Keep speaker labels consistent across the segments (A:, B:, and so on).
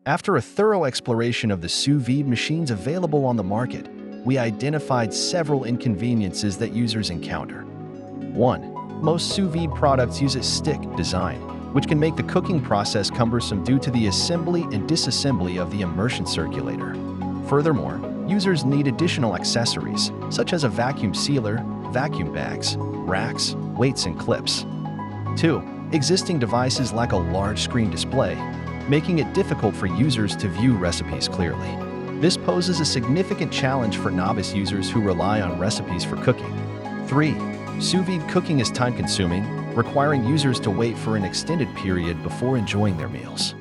A: After a thorough exploration of the sous vide machines available on the market, we identified several inconveniences that users encounter. 1. Most sous vide products use a stick design, which can make the cooking process cumbersome due to the assembly and disassembly of the immersion circulator. Furthermore, users need additional accessories, such as a vacuum sealer, vacuum bags, racks, weights, and clips. 2. Existing devices lack a large screen display, making it difficult for users to view recipes clearly. This poses a significant challenge for novice users who rely on recipes for cooking. 3. Sous vide cooking is time-consuming, requiring users to wait for an extended period before enjoying their meals.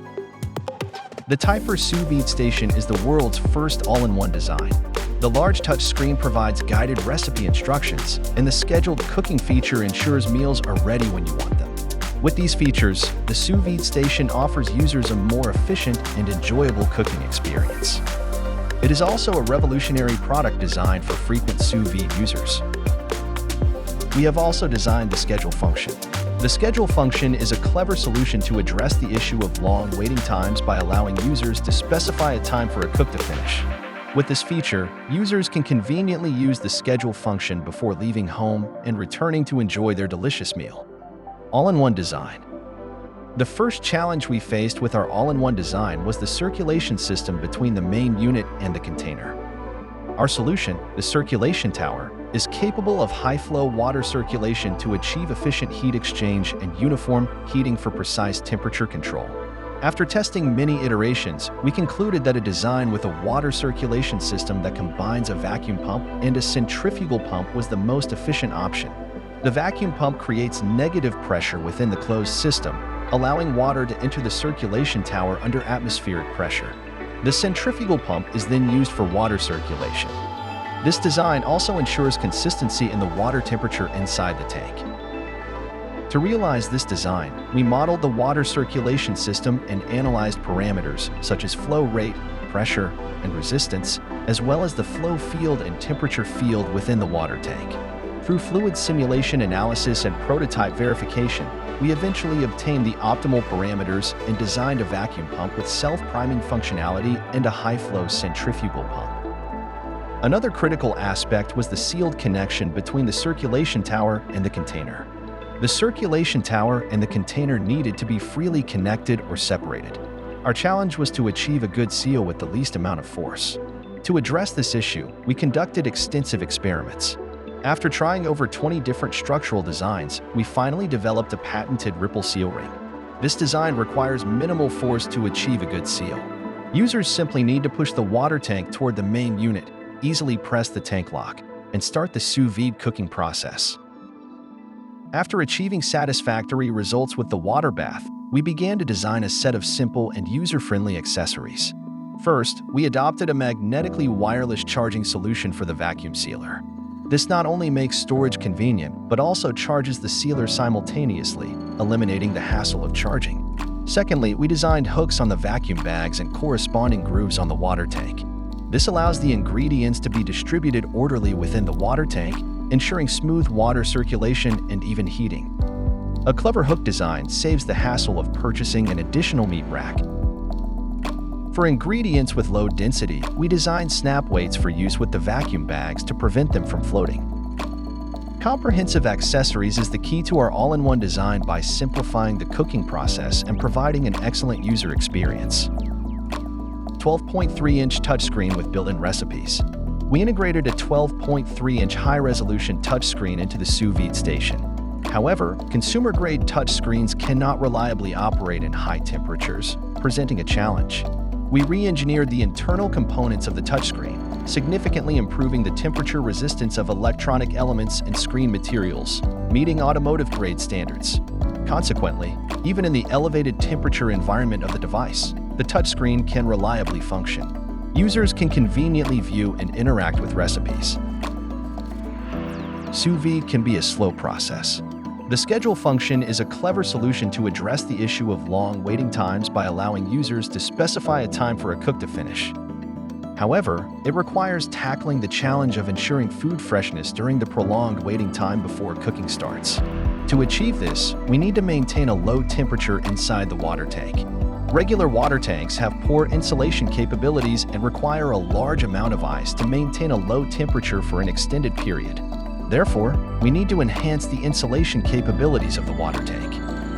A: The Typhur Sous Vide Station is the world's first all-in-one design. The large touchscreen provides guided recipe instructions, and the scheduled cooking feature ensures meals are ready when you want them. With these features, the Sous Vide Station offers users a more efficient and enjoyable cooking experience. It is also a revolutionary product designed for frequent sous vide users. We have also designed the schedule function. The schedule function is a clever solution to address the issue of long waiting times by allowing users to specify a time for a cook to finish. With this feature, users can conveniently use the schedule function before leaving home and returning to enjoy their delicious meal. All-in-one design. The first challenge we faced with our all-in-one design was the circulation system between the main unit and the container. Our solution, the circulation tower, is capable of high-flow water circulation to achieve efficient heat exchange and uniform heating for precise temperature control. After testing many iterations, we concluded that a design with a water circulation system that combines a vacuum pump and a centrifugal pump was the most efficient option. The vacuum pump creates negative pressure within the closed system, allowing water to enter the circulation tower under atmospheric pressure. The centrifugal pump is then used for water circulation. This design also ensures consistency in the water temperature inside the tank. To realize this design, we modeled the water circulation system and analyzed parameters such as flow rate, pressure, and resistance, as well as the flow field and temperature field within the water tank. Through fluid simulation analysis and prototype verification, we eventually obtained the optimal parameters and designed a vacuum pump with self-priming functionality and a high-flow centrifugal pump. Another critical aspect was the sealed connection between the circulation tower and the container. The circulation tower and the container needed to be freely connected or separated. Our challenge was to achieve a good seal with the least amount of force. To address this issue, we conducted extensive experiments. After trying over 20 different structural designs, we finally developed a patented ripple seal ring. This design requires minimal force to achieve a good seal. Users simply need to push the water tank toward the main unit, easily press the tank lock, and start the sous vide cooking process. After achieving satisfactory results with the water bath, we began to design a set of simple and user-friendly accessories. First, we adopted a magnetically wireless charging solution for the vacuum sealer. This not only makes storage convenient, but also charges the sealer simultaneously, eliminating the hassle of charging. Secondly, we designed hooks on the vacuum bags and corresponding grooves on the water tank. This allows the ingredients to be distributed orderly within the water tank, ensuring smooth water circulation and even heating. A clever hook design saves the hassle of purchasing an additional meat rack. For ingredients with low density, we designed snap weights for use with the vacuum bags to prevent them from floating. Comprehensive accessories is the key to our all-in-one design by simplifying the cooking process and providing an excellent user experience. 12.3-inch touchscreen with built-in recipes. We integrated a 12.3-inch high-resolution touchscreen into the sous vide station. However, consumer-grade touchscreens cannot reliably operate in high temperatures, presenting a challenge. We re-engineered the internal components of the touchscreen, significantly improving the temperature resistance of electronic elements and screen materials, meeting automotive-grade standards. Consequently, even in the elevated temperature environment of the device, the touchscreen can reliably function. Users can conveniently view and interact with recipes. Sous vide can be a slow process. The schedule function is a clever solution to address the issue of long waiting times by allowing users to specify a time for a cook to finish. However, it requires tackling the challenge of ensuring food freshness during the prolonged waiting time before cooking starts. To achieve this, we need to maintain a low temperature inside the water tank. Regular water tanks have poor insulation capabilities and require a large amount of ice to maintain a low temperature for an extended period. Therefore, we need to enhance the insulation capabilities of the water tank.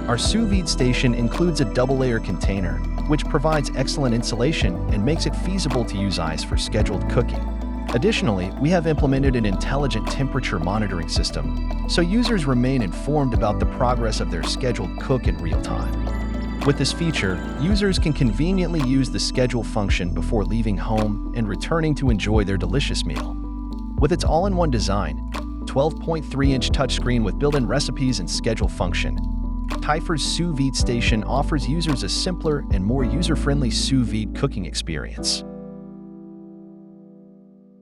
A: Our sous vide station includes a double-layer container, which provides excellent insulation and makes it feasible to use ice for scheduled cooking. Additionally, we have implemented an intelligent temperature monitoring system, so users remain informed about the progress of their scheduled cook in real time. With this feature, users can conveniently use the schedule function before leaving home and returning to enjoy their delicious meal. With its all-in-one design, 12.3-inch touchscreen with built-in recipes and schedule function, Typhur Sous Vide Station offers users a simpler and more user-friendly sous vide cooking experience.